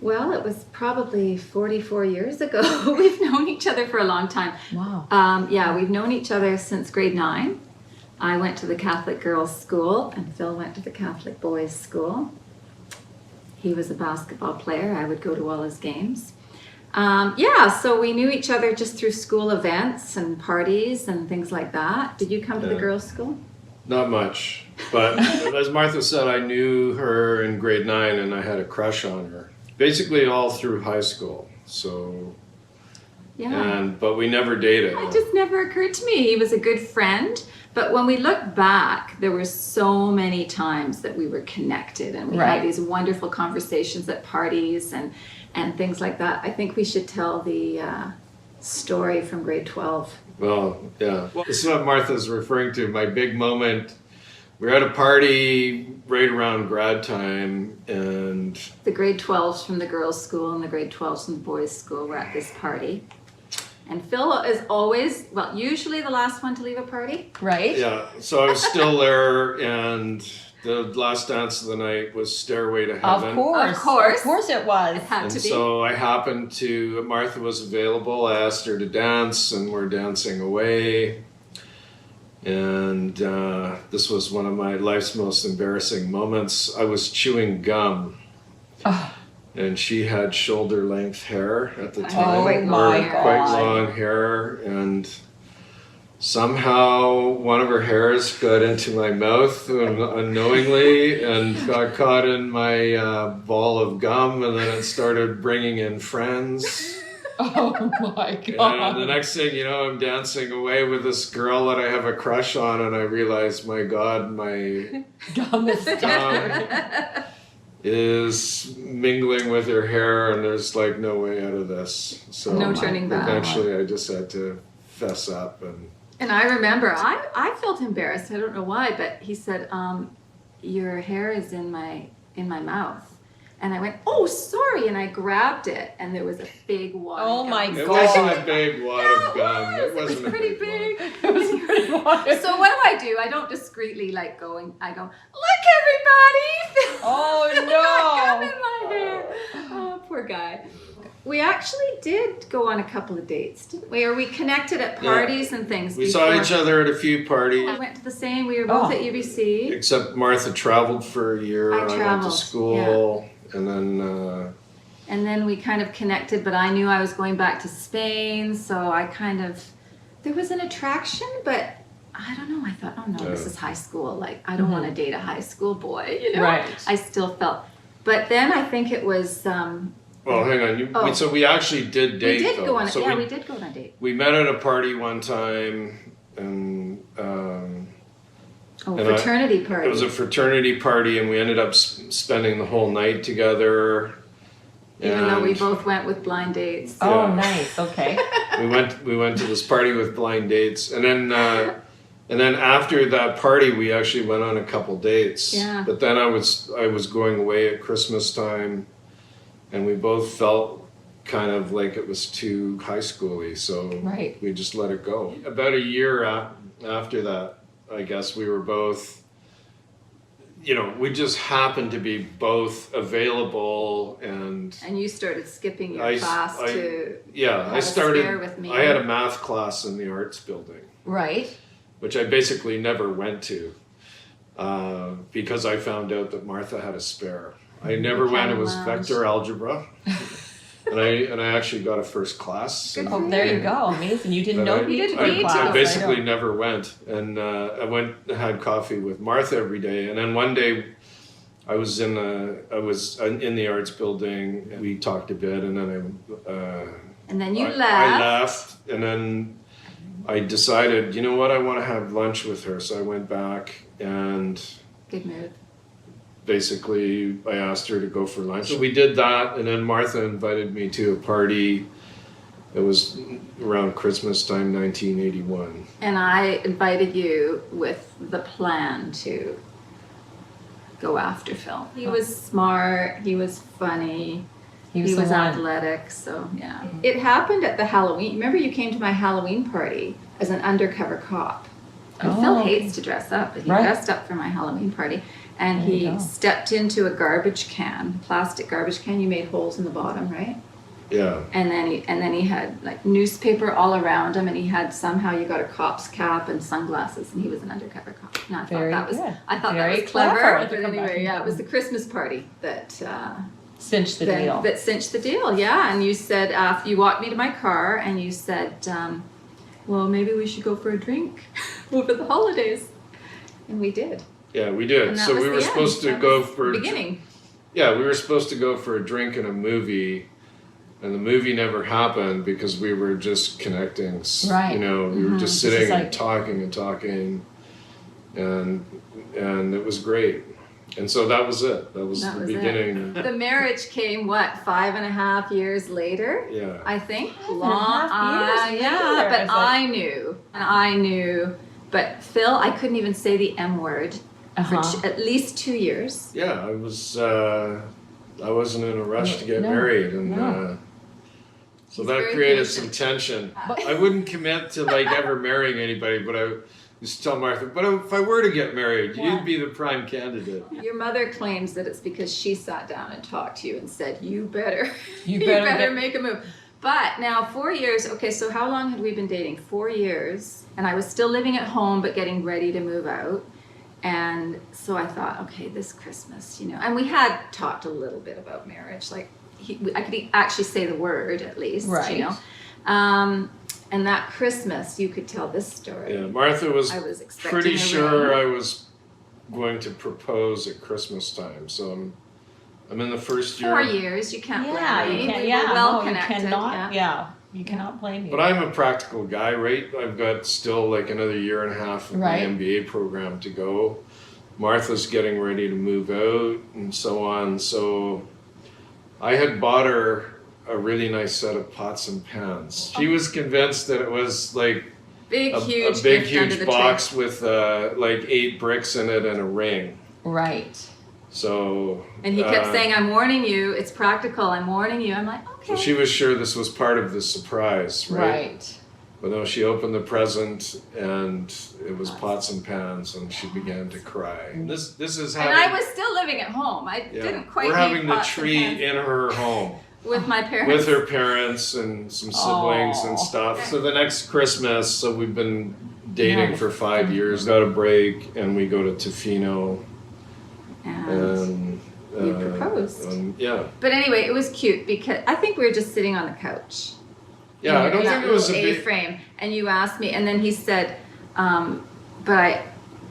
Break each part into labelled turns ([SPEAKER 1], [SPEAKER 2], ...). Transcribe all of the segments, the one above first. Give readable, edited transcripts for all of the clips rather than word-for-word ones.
[SPEAKER 1] Well, it was probably 44 years ago. We've known each other for a long time.
[SPEAKER 2] Wow.
[SPEAKER 1] Yeah, we've known each other since grade 9. I went to the Catholic girls' school, and Phil went to the Catholic boys' school. He was a basketball player. I would go to all his games. Yeah, so we knew each other just through school events and parties and things like that. Did you come to the girls' school?
[SPEAKER 3] Not much, but as Martha said, I knew her in grade 9 and I had a crush on her. Basically all through high school, so,
[SPEAKER 1] Yeah.
[SPEAKER 3] but we never dated.
[SPEAKER 1] It just never occurred to me. He was a good friend. But when we look back, there were so many times that we were connected and we had these wonderful conversations at parties and things like that. I think we should tell the story from grade 12.
[SPEAKER 3] Well, yeah. This is what Martha's referring to, my big moment. We were at a party right around grad time, and
[SPEAKER 1] The grade 12s from the girls' school and the grade 12s from the boys' school were at this party. And Phil is always, well, usually the last one to leave a party.
[SPEAKER 2] Right?
[SPEAKER 3] yeah, so I was still there, and the last dance of the night was Stairway to Heaven.
[SPEAKER 2] Of course.
[SPEAKER 1] Of course.
[SPEAKER 2] Of course it was.
[SPEAKER 1] It had
[SPEAKER 3] And
[SPEAKER 1] to be.
[SPEAKER 3] so I happened to, Martha was available, I asked her to dance, and we're dancing away. And this was one of my life's most embarrassing moments. I was chewing gum, and she had shoulder-length hair at the time.
[SPEAKER 2] Oh my
[SPEAKER 3] or quite
[SPEAKER 2] God.
[SPEAKER 3] long hair, and somehow one of her hairs got into my mouth unknowingly and got caught in my ball of gum, and then it started bringing in friends.
[SPEAKER 2] Oh my God.
[SPEAKER 3] And the next thing you know, I'm dancing away with this girl that I have a crush on, and I realize, my God, my
[SPEAKER 2] Gum is
[SPEAKER 3] tongue is mingling with her hair, and there's like no way out of this. So
[SPEAKER 1] No turning back.
[SPEAKER 3] eventually I just had to fess up.
[SPEAKER 1] And I remember, I felt embarrassed. I don't know why, but he said, your hair is in my mouth. And I went, oh, sorry. And I grabbed it, and there was a big wad.
[SPEAKER 2] Oh
[SPEAKER 1] of
[SPEAKER 2] my
[SPEAKER 1] gum.
[SPEAKER 3] It
[SPEAKER 2] God.
[SPEAKER 3] wasn't a big wad of gum.
[SPEAKER 1] It was
[SPEAKER 3] wasn't a
[SPEAKER 1] pretty
[SPEAKER 3] big
[SPEAKER 1] big.
[SPEAKER 3] wad.
[SPEAKER 2] It was pretty wide.
[SPEAKER 1] So what do? I don't discreetly like going, I go, look everybody!
[SPEAKER 2] Oh,
[SPEAKER 1] Phil got gum in my hair. Oh, poor guy. We actually did go on a couple of dates, didn't we? Or we connected at parties and things.
[SPEAKER 3] We saw each other at a few parties.
[SPEAKER 1] I went to the same, we were both at UBC.
[SPEAKER 3] Except Martha traveled for a year.
[SPEAKER 1] I
[SPEAKER 3] went to
[SPEAKER 1] traveled,
[SPEAKER 3] school, and then
[SPEAKER 1] And then we kind of connected, but I knew I was going back to Spain, so I there was an attraction, but I don't know, I thought, oh no, this is high school, like I don't want to date a high school boy, you know?
[SPEAKER 2] Right.
[SPEAKER 1] I still felt, but then I think it was,
[SPEAKER 3] well, hang on. So we actually did date.
[SPEAKER 1] we did
[SPEAKER 3] though.
[SPEAKER 1] go on,
[SPEAKER 3] So
[SPEAKER 1] we did go on a date.
[SPEAKER 3] We met at a party one time, and
[SPEAKER 1] Fraternity party.
[SPEAKER 3] it was a fraternity party, and we ended up spending the whole night together.
[SPEAKER 1] Even though we both went with blind dates.
[SPEAKER 2] Oh,
[SPEAKER 3] Yeah.
[SPEAKER 2] nice. Okay.
[SPEAKER 3] we went to this party with blind dates, and then after that party, we actually went on a couple dates.
[SPEAKER 1] Yeah.
[SPEAKER 3] But then I was going away at Christmas time, and we both felt kind of like it was too high schooly, so we just let it go. About a year after that, I guess we were both. You know, we just happened to be both available, and
[SPEAKER 1] you started skipping your class to have
[SPEAKER 3] I started.
[SPEAKER 1] a spare with me.
[SPEAKER 3] I had a math class in the arts building,
[SPEAKER 2] Right.
[SPEAKER 3] which I basically never went to because I found out that Martha had a spare. I never went. It was vector algebra, and I actually got a first class.
[SPEAKER 2] Oh, there you go. Amazing. You didn't know you didn't need
[SPEAKER 3] I
[SPEAKER 2] to.
[SPEAKER 3] basically never went, and I went and had coffee with Martha every day. And then one day, I was in the arts building. And we talked a bit, and then
[SPEAKER 1] and then you left.
[SPEAKER 3] I left, and then I decided, you know what, I want to have lunch with her. So I went back, and
[SPEAKER 1] good move.
[SPEAKER 3] basically I asked her to go for lunch. So we did that, and then Martha invited me to a party. It was around Christmas time, 1981.
[SPEAKER 1] And I invited you with the plan to go after Phil. He was smart, he was funny, he was athletic, so yeah. It happened at the Halloween. Remember you came to my Halloween party as an undercover cop. And Phil hates to dress up, but he dressed up for my Halloween party. And
[SPEAKER 2] There you
[SPEAKER 1] he
[SPEAKER 2] go.
[SPEAKER 1] stepped into a garbage can, plastic garbage can. You made holes in the bottom, right?
[SPEAKER 3] Yeah.
[SPEAKER 1] And then he had like newspaper all around him, and he had somehow you got a cop's cap and sunglasses, and he was an undercover cop. And I
[SPEAKER 2] Very
[SPEAKER 1] thought
[SPEAKER 2] good.
[SPEAKER 1] that
[SPEAKER 2] Very
[SPEAKER 1] was clever.
[SPEAKER 2] clever.
[SPEAKER 1] But anyway, yeah, it was the Christmas party that
[SPEAKER 2] Cinch the deal.
[SPEAKER 1] that cinched the deal. Yeah, and you said you walked me to my car, and you said, well, maybe we should go for a drink over the holidays, and we did.
[SPEAKER 3] Yeah, we did.
[SPEAKER 1] And that
[SPEAKER 3] So
[SPEAKER 1] was
[SPEAKER 3] we
[SPEAKER 1] the
[SPEAKER 3] were
[SPEAKER 1] end.
[SPEAKER 3] supposed to
[SPEAKER 1] That
[SPEAKER 3] go
[SPEAKER 1] was
[SPEAKER 3] for
[SPEAKER 1] the beginning.
[SPEAKER 3] Yeah, we were supposed to go for a drink and a movie, and the movie never happened because we were just connecting.
[SPEAKER 2] Right.
[SPEAKER 3] You know, we were just
[SPEAKER 2] This is
[SPEAKER 3] sitting
[SPEAKER 2] like-
[SPEAKER 3] and talking, and it was great. And so that was it. That was the beginning.
[SPEAKER 1] The marriage came 5.5 years later.
[SPEAKER 3] Yeah.
[SPEAKER 1] I think
[SPEAKER 2] 5.5 years
[SPEAKER 1] yeah,
[SPEAKER 2] later.
[SPEAKER 1] but
[SPEAKER 2] It's like-
[SPEAKER 1] I knew. But Phil, I couldn't even say the M word for at least 2 years.
[SPEAKER 3] Yeah, I was. I wasn't in a rush to get
[SPEAKER 2] No,
[SPEAKER 3] married, and
[SPEAKER 2] no.
[SPEAKER 3] so
[SPEAKER 1] He's
[SPEAKER 3] that
[SPEAKER 1] very
[SPEAKER 3] created
[SPEAKER 1] patient.
[SPEAKER 3] some tension. I wouldn't commit to like ever marrying anybody, but I used to tell Martha, but if I were to get married,
[SPEAKER 2] Yeah.
[SPEAKER 3] you'd be the prime candidate.
[SPEAKER 1] Your mother claims that it's because she sat down and talked to you and said, you better
[SPEAKER 2] get-
[SPEAKER 1] make a move. But now 4 years, okay, so how long had we been dating? 4 years. And I was still living at home, but getting ready to move out. And so I thought, okay, this Christmas, and we had talked a little bit about marriage. Like, I could actually say the word at least,
[SPEAKER 2] Right.
[SPEAKER 1] And that Christmas, you could tell this story.
[SPEAKER 3] Yeah, Martha was,
[SPEAKER 1] I was expecting
[SPEAKER 3] pretty
[SPEAKER 1] a
[SPEAKER 3] sure
[SPEAKER 1] ring.
[SPEAKER 3] I was going to propose at Christmas time. So I'm in the first year.
[SPEAKER 1] 4 years, you can't
[SPEAKER 2] Yeah,
[SPEAKER 1] blame
[SPEAKER 2] you
[SPEAKER 1] me.
[SPEAKER 2] can't.
[SPEAKER 1] We
[SPEAKER 2] Yeah,
[SPEAKER 1] were well
[SPEAKER 2] no,
[SPEAKER 1] connected.
[SPEAKER 2] you cannot. Yeah, you cannot blame me.
[SPEAKER 3] But I'm a practical guy, right? I've got still like another year and a half of
[SPEAKER 2] Right.
[SPEAKER 3] my MBA program to go. Martha's getting ready to move out and so on. So I had bought her a really nice set of pots and pans. She was convinced that it was like
[SPEAKER 1] Big,
[SPEAKER 3] a
[SPEAKER 1] huge
[SPEAKER 3] big,
[SPEAKER 1] gift under
[SPEAKER 3] huge
[SPEAKER 1] the
[SPEAKER 3] box with like 8 bricks in it and a ring.
[SPEAKER 2] Right.
[SPEAKER 3] So.
[SPEAKER 1] And he kept saying, I'm warning you, it's practical, I'm warning you. I'm like, okay.
[SPEAKER 3] So she was sure this was part of the surprise, right?
[SPEAKER 2] Right.
[SPEAKER 3] But no, she opened the present and it was pots and pans, and she began to cry. This is
[SPEAKER 1] And
[SPEAKER 3] having.
[SPEAKER 1] I was still living at home. I didn't quite
[SPEAKER 3] We're
[SPEAKER 1] need
[SPEAKER 3] having the
[SPEAKER 1] pots and
[SPEAKER 3] tree
[SPEAKER 1] pans
[SPEAKER 3] in her home
[SPEAKER 1] with my parents.
[SPEAKER 3] with her parents and some siblings
[SPEAKER 2] Aw.
[SPEAKER 3] and stuff. So the next Christmas, so we've been dating
[SPEAKER 2] Nice.
[SPEAKER 3] for 5 years. Got a break, and we go to Tofino,
[SPEAKER 1] And
[SPEAKER 3] and
[SPEAKER 1] you proposed.
[SPEAKER 3] yeah.
[SPEAKER 1] But anyway, it was cute because I think we were just sitting on the couch.
[SPEAKER 3] Yeah, I
[SPEAKER 1] in
[SPEAKER 3] don't
[SPEAKER 1] that
[SPEAKER 3] think it was a
[SPEAKER 1] little
[SPEAKER 3] big.
[SPEAKER 1] A-frame. And you asked me, and then he said, but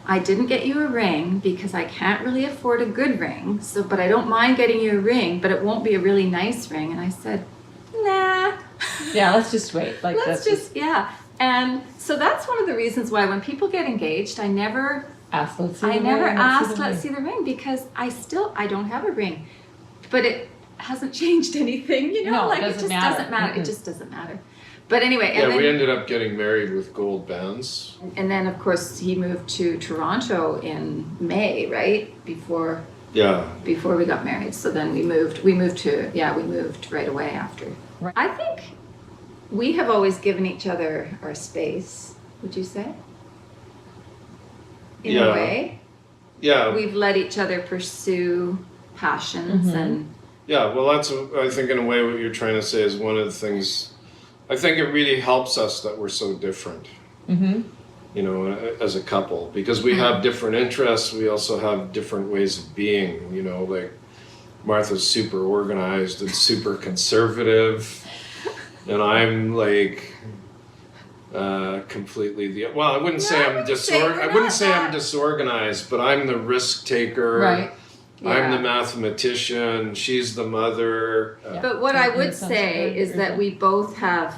[SPEAKER 1] I didn't get you a ring because I can't really afford a good ring. So, but I don't mind getting you a ring, but it won't be a really nice ring. And I said, nah.
[SPEAKER 2] Yeah, let's just wait. Like
[SPEAKER 1] Let's
[SPEAKER 2] that's
[SPEAKER 1] yeah. And so that's one of the reasons why when people get engaged, I never
[SPEAKER 2] ask. Let's see.
[SPEAKER 1] I
[SPEAKER 2] the
[SPEAKER 1] never
[SPEAKER 2] ring,
[SPEAKER 1] asked,
[SPEAKER 2] the
[SPEAKER 1] let's see
[SPEAKER 2] ring.
[SPEAKER 1] the ring, because I don't have a ring. But it hasn't changed anything,
[SPEAKER 2] No, it
[SPEAKER 1] like it
[SPEAKER 2] doesn't
[SPEAKER 1] just
[SPEAKER 2] matter.
[SPEAKER 1] doesn't matter.
[SPEAKER 2] Mm-mm.
[SPEAKER 1] It just doesn't matter. But anyway,
[SPEAKER 3] Yeah,
[SPEAKER 1] and then,
[SPEAKER 3] we ended up getting married with gold bands.
[SPEAKER 1] and then of course he moved to Toronto in May, right? Before
[SPEAKER 3] Yeah,
[SPEAKER 1] we got married. So then we moved right away after.
[SPEAKER 2] Right.
[SPEAKER 1] I think we have always given each other our space, would you say? In
[SPEAKER 3] Yeah.
[SPEAKER 1] a way.
[SPEAKER 3] yeah.
[SPEAKER 1] We've let each other pursue passions
[SPEAKER 2] Mhm.
[SPEAKER 1] and
[SPEAKER 3] Yeah, well, I think in a way what you're trying to say is one of the things. I think it really helps us that we're so different,
[SPEAKER 2] Mm-hmm.
[SPEAKER 3] as a couple, because we have different interests. We also have different ways of being, like Martha's super organized and super conservative, and I'm like completely I wouldn't say I'm I wouldn't say I'm disorganized, but I'm the risk taker.
[SPEAKER 2] Right.
[SPEAKER 3] I'm the
[SPEAKER 1] Yeah.
[SPEAKER 3] mathematician. She's the mother.
[SPEAKER 1] But what I would
[SPEAKER 2] Sounds
[SPEAKER 1] say
[SPEAKER 2] very
[SPEAKER 1] is that
[SPEAKER 2] different.
[SPEAKER 1] we both have,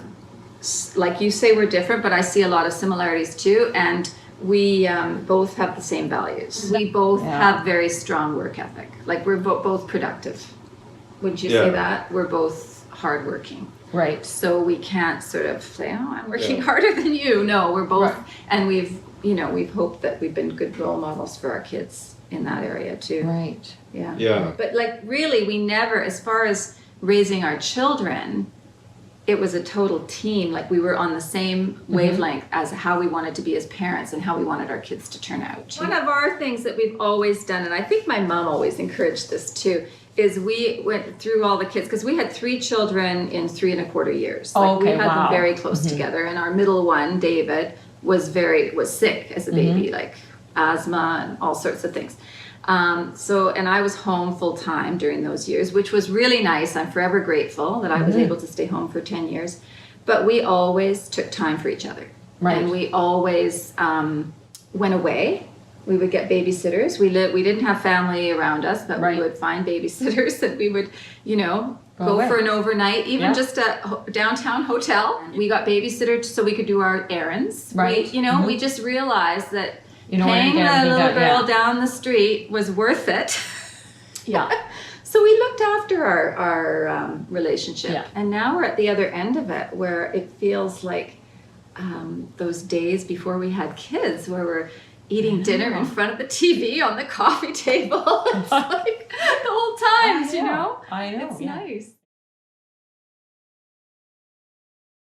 [SPEAKER 1] like you say, we're different, but I see a lot of similarities too. And we both have the same values. We both
[SPEAKER 2] Yeah.
[SPEAKER 1] have very strong work ethic. Like we're both productive. Wouldn't you say
[SPEAKER 3] Yeah.
[SPEAKER 1] that? We're both hardworking.
[SPEAKER 2] Right.
[SPEAKER 1] So we can't sort of say, oh, I'm working
[SPEAKER 3] Yeah.
[SPEAKER 1] harder than you. No, we're both,
[SPEAKER 2] Right.
[SPEAKER 1] and we've hoped that we've been good role models for our kids in that area too.
[SPEAKER 2] Right.
[SPEAKER 1] Yeah.
[SPEAKER 3] Yeah.
[SPEAKER 1] But like really, we never, as far as raising our children, it was a total team. Like we were on the same wavelength as how we wanted to be as parents and how we wanted our kids to turn out. One of our things that we've always done, and I think my mom always encouraged this too, is we went through all the kids, because we had 3 children in 3 1/4 years. Like we had them very close together, and our middle one, David, was sick as a baby, like asthma and all sorts of things. And I was home full time during those years, which was really nice. I'm forever grateful that I was able to stay home for 10 years. But we always took time for each other.
[SPEAKER 2] Right.
[SPEAKER 1] And we always went away. We would get babysitters. We didn't have family around us, but we would find babysitters, and we would, go for an overnight, even just a downtown hotel. We got babysitters so we could do our errands.
[SPEAKER 2] Right.
[SPEAKER 1] We just realized that paying the little girl down the street was worth it.
[SPEAKER 2] Yeah.
[SPEAKER 1] So we looked after our relationship.
[SPEAKER 2] Yeah.
[SPEAKER 1] And now we're at the other end of it, where it feels like those days before we had kids, where we're eating dinner in front of the TV on the coffee table. It's like the old times,
[SPEAKER 2] I know.
[SPEAKER 1] It's nice.